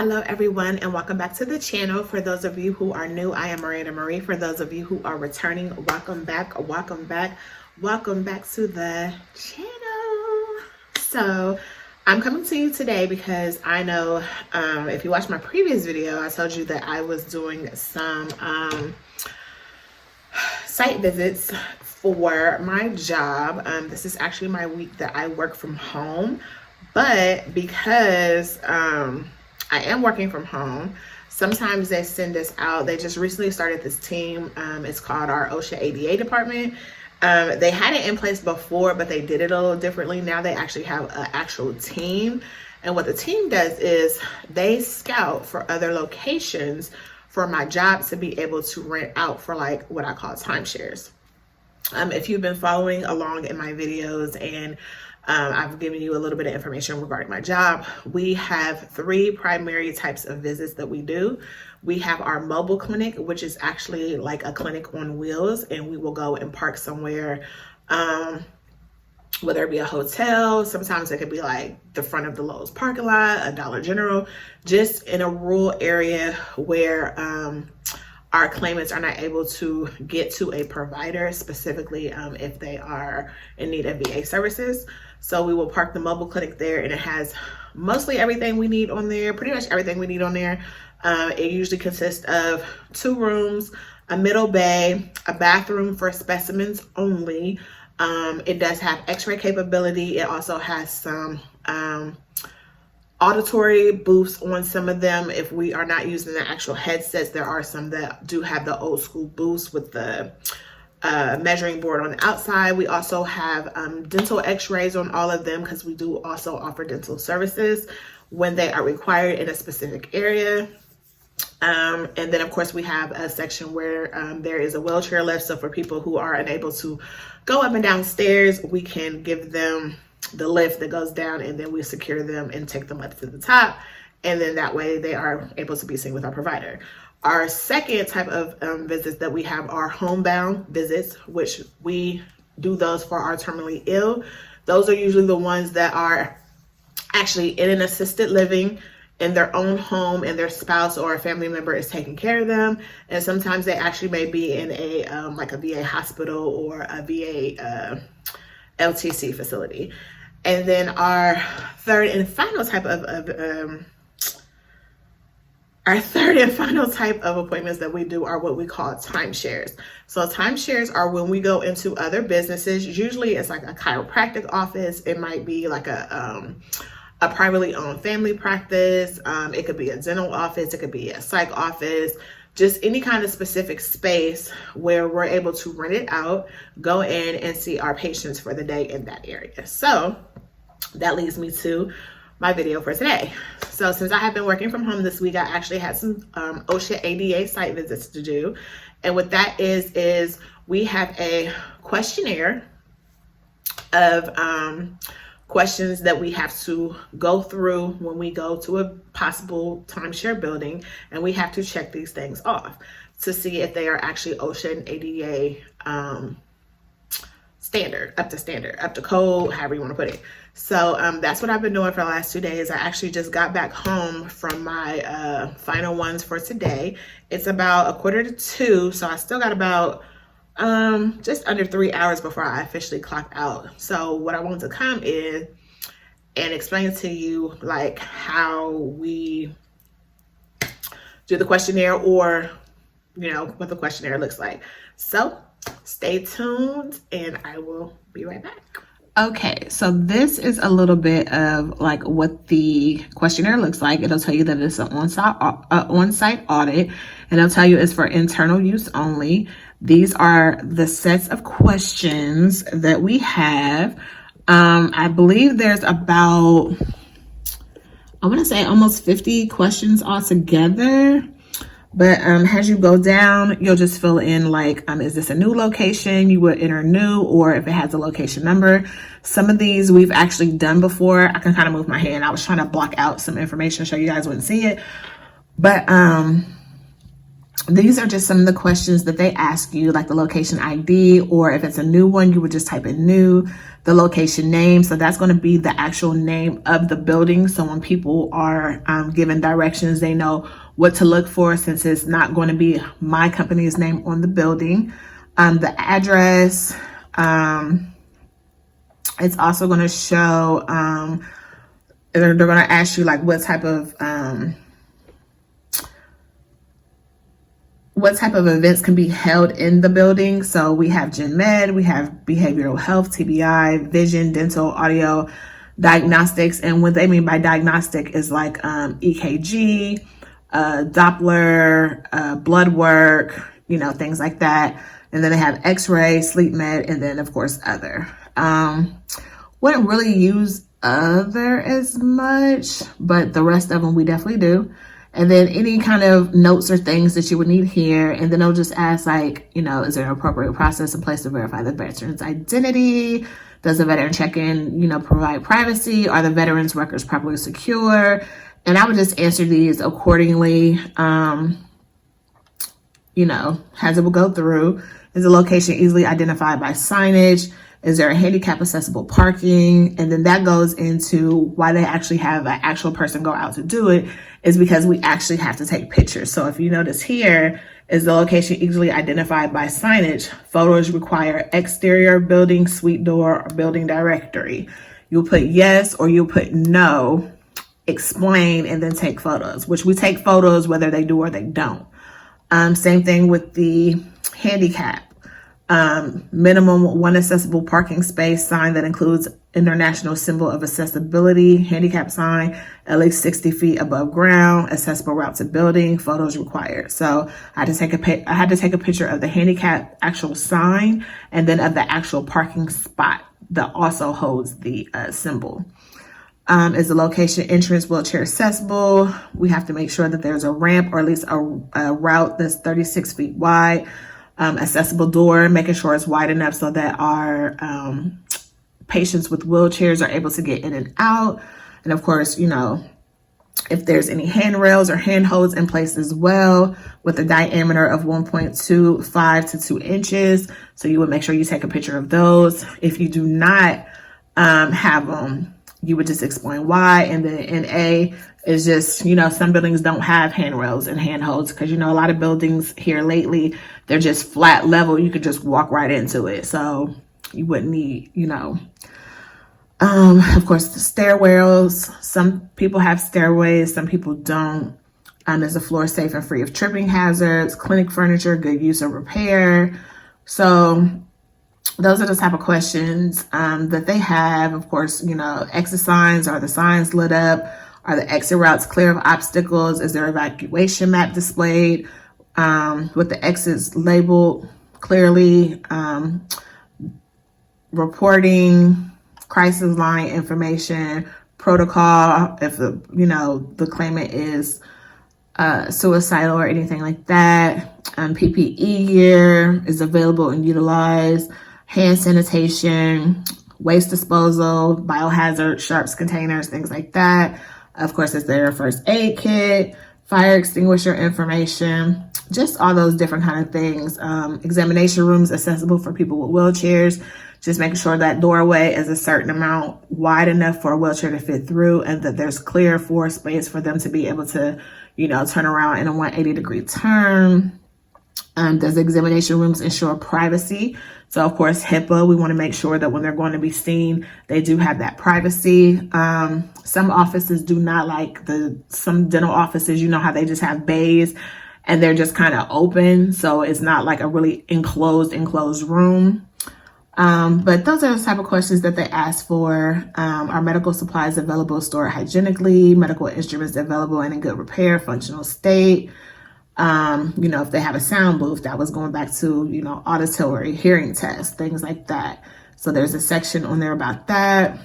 Hello everyone, and welcome back to the channel. For those of you who are new, I am Miranda.Marie. For those of you who are returning, welcome back to the channel. So I'm coming to you today because I know if you watched my previous video, I told you that I was doing some site visits for my job. This is actually my week that I work from home, but because I am working from home, sometimes they send us out. They just recently started this team. It's called our OSHA ADA department. They had it in place before, but they did it a little differently. Now they actually have an actual team. And what the team does is they scout for other locations for my job to be able to rent out for like what I call timeshares. If you've been following along in my videos and I've given you a little bit of information regarding my job, we have three primary types of visits that we do. We have our mobile clinic, which is actually like a clinic on wheels, and we will go and park somewhere, whether it be a hotel. Sometimes it could be like the front of the Lowe's parking lot, a Dollar General, just in a rural area where our claimants are not able to get to a provider, specifically if they are in need of VA services. So we will park the mobile clinic there, and it has mostly everything we need on there, pretty much everything we need on there. It usually consists of 2 rooms, a middle bay, a bathroom for specimens only. It does have x-ray capability. It also has some auditory booths on some of them. If we are not using the actual headsets, there are some that do have the old school booths with the measuring board on the outside. We also have dental x-rays on all of them because we do also offer dental services when they are required in a specific area. And then of course we have a section where there is a wheelchair lift. So for people who are unable to go up and down stairs, we can give them the lift that goes down, and then we secure them and take them up to the top. And then that way they are able to be seen with our provider. Our second type of visits that we have are homebound visits, which we do those for our terminally ill. Those are usually the ones that are actually in an assisted living in their own home, and their spouse or a family member is taking care of them. And sometimes they actually may be in a like a VA hospital or a VA LTC facility. And then our third and final type of appointments that we do are what we call timeshares. So timeshares are when we go into other businesses. Usually it's like a chiropractic office. It might be like a privately owned family practice. It could be a dental office. It could be a psych office. Just any kind of specific space where we're able to rent it out, go in and see our patients for the day in that area. So that leads me to my video for today. So since I have been working from home this week, I actually had some OSHA ADA site visits to do. And what that is we have a questionnaire of questions that we have to go through when we go to a possible timeshare building, and we have to check these things off to see if they are actually OSHA and ADA up to code, however you want to put it. So that's what I've been doing for the last 2 days. I actually just got back home from my final ones for today. It's about 1:45, so I still got about just under 3 hours before I officially clock out. So what I want to come in and explain to you like how we do the questionnaire, or you know what the questionnaire looks like. So stay tuned and I will be right back. Okay, so this is a little bit of like what the questionnaire looks like. It'll tell you that it's an on-site audit, and it'll tell you it's for internal use only. These are the sets of questions that we have. I believe there's about, I want to say almost 50 questions altogether. But as you go down, you'll just fill in like, is this a new location? You would enter new, or if it has a location number. Some of these we've actually done before. I can kind of move my hand. I was trying to block out some information so you guys wouldn't see it. But These are just some of the questions that they ask you, like the location ID, or if it's a new one, you would just type in new, the location name. So that's going to be the actual name of the building. So when people are given directions, they know what to look for, since it's not going to be my company's name on the building. The address, it's also going to show, they're going to ask you like what type of events can be held in the building. So we have gen med, we have behavioral health, TBI, vision, dental, audio, diagnostics. And what they mean by diagnostic is like EKG, Doppler, blood work, things like that. And then they have x-ray, sleep med, and then of course other. Wouldn't really use other as much, but the rest of them we definitely do. And then any kind of notes or things that you would need here. And then they'll just ask like, is there an appropriate process in place to verify the veteran's identity? Does the veteran check-in, provide privacy? Are the veteran's records properly secure? And I would just answer these accordingly, as it will go through. Is the location easily identified by signage? Is there a handicap accessible parking? And then that goes into why they actually have an actual person go out to do it, is because we actually have to take pictures. So if you notice here, is the location easily identified by signage? Photos require exterior building, suite door, or building directory. You'll put yes or you'll put no, explain, and then take photos, which we take photos whether they do or they don't. Same thing with the handicap. Minimum one accessible parking space sign that includes international symbol of accessibility, handicap sign, at least 60 feet above ground, accessible route to building, photos required. So I had to take a picture of the handicap actual sign and then of the actual parking spot that also holds the symbol. Is the location entrance wheelchair accessible? We have to make sure that there's a ramp or at least a route that's 36 feet wide. Accessible door, making sure it's wide enough so that our patients with wheelchairs are able to get in and out. And of course, if there's any handrails or handholds in place as well, with a diameter of 1.25 to 2 inches. So you would make sure you take a picture of those. If you do not have them, you would just explain why. And then in A is just, some buildings don't have handrails and handholds because, a lot of buildings here lately, they're just flat level. You could just walk right into it. So you wouldn't need, of course, the stairwells. Some people have stairways, some people don't. Is the floor safe and free of tripping hazards? Clinic furniture, good use or repair? So those are the type of questions that they have. Of course, exit signs. Are the signs lit up? Are the exit routes clear of obstacles? Is there evacuation map displayed with the exits labeled clearly? Reporting, crisis line information, protocol, if the claimant is suicidal or anything like that. PPE gear is available and utilized. Hand sanitation, waste disposal, biohazard, sharps containers, things like that. Of course, is there a first aid kit, fire extinguisher information, just all those different kind of things. Examination rooms accessible for people with wheelchairs, just making sure that doorway is a certain amount wide enough for a wheelchair to fit through and that there's clear floor space for them to be able to, turn around in a 180-degree turn. Does examination rooms ensure privacy? So of course, HIPAA, we want to make sure that when they're going to be seen, they do have that privacy. Some offices do not, like some dental offices, how they just have bays and they're just kind of open. So it's not like a really enclosed room. But those are the type of questions that they ask for. Are medical supplies available, stored hygienically? Medical instruments available and in good repair, functional state? If they have a sound booth, that was going back to, auditory hearing tests, things like that. So there's a section on there about that.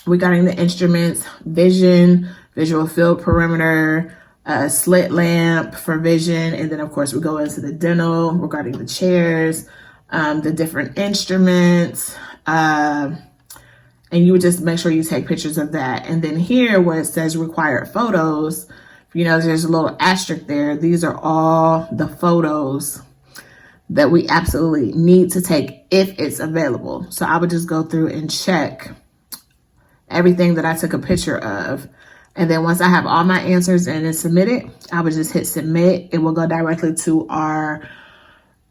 Regarding the instruments, vision, visual field perimeter, slit lamp for vision. And then of course we go into the dental regarding the chairs, the different instruments, and you would just make sure you take pictures of that. And then here where it says required photos, you know, there's a little asterisk there. These are all the photos that we absolutely need to take if it's available. So I would just go through and check everything that I took a picture of. And then once I have all my answers and it's submitted, I would just hit submit. It will go directly to our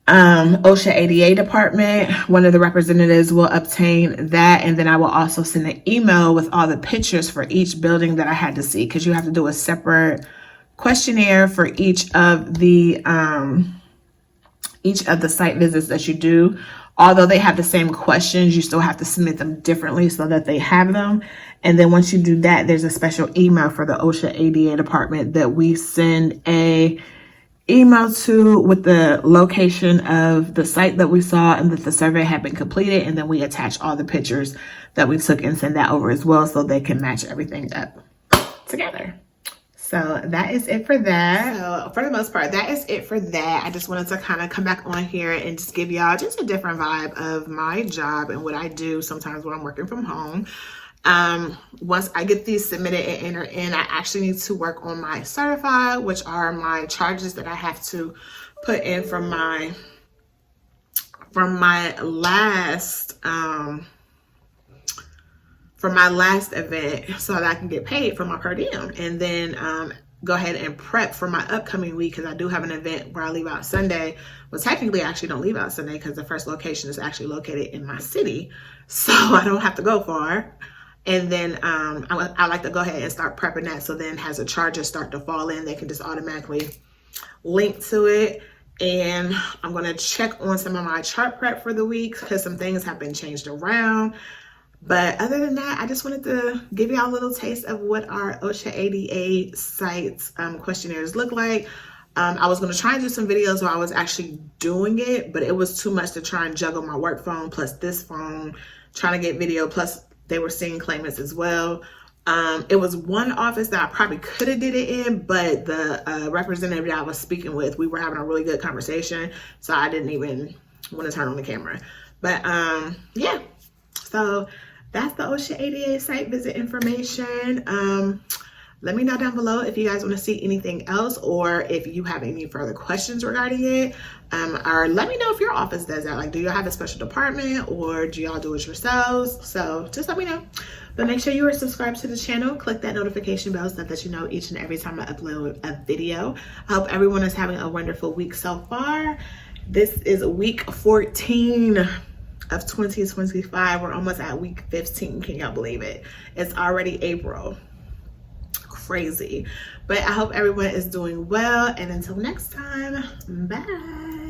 OSHA ADA department. One of the representatives will obtain that, and then I will also send an email with all the pictures for each building that I had to see, because you have to do a separate questionnaire for each of the site visits that you do. Although they have the same questions, you still have to submit them differently so that they have them. And then once you do that, there's a special email for the OSHA ADA department that we send a email to with the location of the site that we saw and that the survey had been completed. And then we attach all the pictures that we took and send that over as well, so they can match everything up together. So that is it for that. So for the most part, that is it for that. I just wanted to kind of come back on here and just give y'all just a different vibe of my job and what I do sometimes when I'm working from home. Once I get these submitted and enter in, I actually need to work on my certified, which are my charges that I have to put in from my last event, so that I can get paid for my per diem, and then go ahead and prep for my upcoming week, because I do have an event where I leave out Sunday. Well, technically I actually don't leave out Sunday, because the first location is actually located in my city, so I don't have to go far. And then I like to go ahead and start prepping that, so then as the charges start to fall in, they can just automatically link to it. And I'm going to check on some of my chart prep for the week, because some things have been changed around. But other than that, I just wanted to give y'all a little taste of what our OSHA ADA sites questionnaires look like. I was going to try and do some videos where I was actually doing it, but it was too much to try and juggle my work phone plus this phone, trying to get video, plus they were seeing claimants as well. It was one office that I probably could have did it in, but the representative that I was speaking with, we were having a really good conversation, so I didn't even want to turn on the camera. But yeah, so that's the OSHA ADA site visit information. Let me know down below if you guys want to see anything else, or if you have any further questions regarding it. Or let me know if your office does that. Like, do you have a special department, or do y'all do it yourselves? So just let me know. But make sure you are subscribed to the channel. Click that notification bell so that you know each and every time I upload a video. I hope everyone is having a wonderful week so far. This is week 14 of 2025. We're almost at week 15. Can y'all believe it? It's already April. Crazy. But I hope everyone is doing well, and until next time, bye.